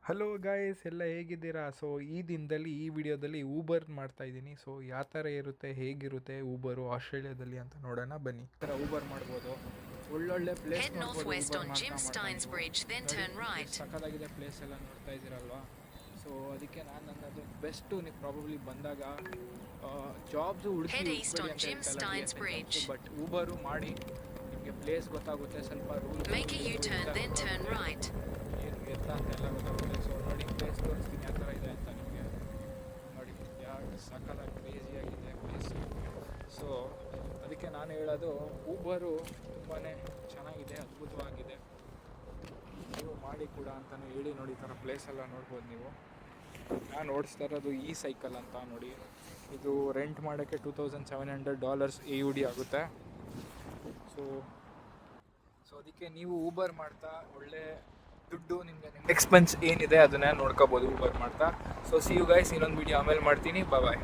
Hello guys, ಎಲ್ಲ ಹೇಗಿದ್ದೀರಾ? So ಈ ದಿನದಲ್ಲಿ ಈ ವಿಡಿಯೋದಲ್ಲಿ ಊಬರ್ ಮಾಡ್ತಾ ಇದ್ದೀನಿ. ಸೊ ಯಾವ ಥರ ಇರುತ್ತೆ, ಹೇಗಿರುತ್ತೆ ಊಬರು ಆಸ್ಟ್ರೇಲಿಯಾದಲ್ಲಿ ಅಂತ ನೋಡೋಣ ಬನ್ನಿ. ಈ ಥರ ಊಬರ್ ಮಾಡ್ಬೋದು, ಒಳ್ಳೊಳ್ಳೆ ಪ್ಲೇಸ್ Head ನೋಡ್ಬೋದು. northwest ಊಬರ್ on ಮಾಡ್ತಾ Jim ಮಾಡ್ತಾ Steins ನೀವು Bridge, then ನೋಡಿ, turn right. ಎಷ್ಟು ಸಖತ್ತಾಗಿದೆ ಪ್ಲೇಸ್ ಎಲ್ಲ ನೋಡ್ತಾ ಇದ್ದೀರಲ್ವಾ. ಸೊ ಅದಕ್ಕೆ ನಾನು ನನ್ನದು ಬೆಸ್ಟು. ನೀವು ಪ್ರಾಬಬ್ಲಿ ಬಂದಾಗ ಜಾಬ್ಸು Head ಹುಡುಕಿ east on Jim Steins Bridge. But Uber ಮಾಡಿ, ನಿಮಗೆ ಪ್ಲೇಸ್ ಗೊತ್ತಾಗುತ್ತೆ. ಸ್ವಲ್ಪ rule Make a U-turn, then turn right. ಏನು ಎತ್ತ ಅಂತೆಲ್ಲ ಗೊತ್ತಾಗುತ್ತೆ. ಸೊ ನೋಡಿ, ಪ್ಲೇಸ್ ತೋರಿಸ್ತೀನಿ ಯಾವ ಥರ ಇದೆ ಅಂತ ನಿಮಗೆ. ನೋಡಿ ಯಾವ ಸಖತ್ತಾಗಿ ಕ್ರೇಜಿಯಾಗಿದೆ ಪ್ಲೇಸ್. ಸೊ ಅದಕ್ಕೆ ನಾನು ಹೇಳೋದು, ಊಬರು ತುಂಬಾ ಚೆನ್ನಾಗಿದೆ, ಅದ್ಭುತವಾಗಿದೆ. ನೀವು ಮಾಡಿ ಕೂಡ ಅಂತಲೂ ಹೇಳಿ. ನೋಡಿ, ಈ ಥರ ಪ್ಲೇಸ್ ಎಲ್ಲ ನೋಡ್ಬೋದು ನೀವು. ನಾನು ಓಡಿಸ್ತಾ ಇರೋದು ಈ ಸೈಕಲ್ ಅಂತ ನೋಡಿ. ಇದು ರೆಂಟ್ ಮಾಡೋಕ್ಕೆ $2,700 AUD ಆಗುತ್ತೆ. ಸೊ ಅದಕ್ಕೆ ನೀವು ಊಬರ್ ಮಾಡ್ತಾ ಒಳ್ಳೆ ದುಡ್ಡು ನಿಮಗೆ ಎಕ್ಸ್ಪೆನ್ಸ್ ಏನಿದೆ ಅದನ್ನ ನೋಡ್ಕೋಬೋದು ಊಬರ್ ಮಾಡ್ತಾ. ಸೊ ಸಿ ಯು ಗೈಸ್, ಇನ್ನೊಂದು ವಿಡಿಯೋ ಆಮೇಲೆ ಮಾಡ್ತೀನಿ. ಬಾಯ್.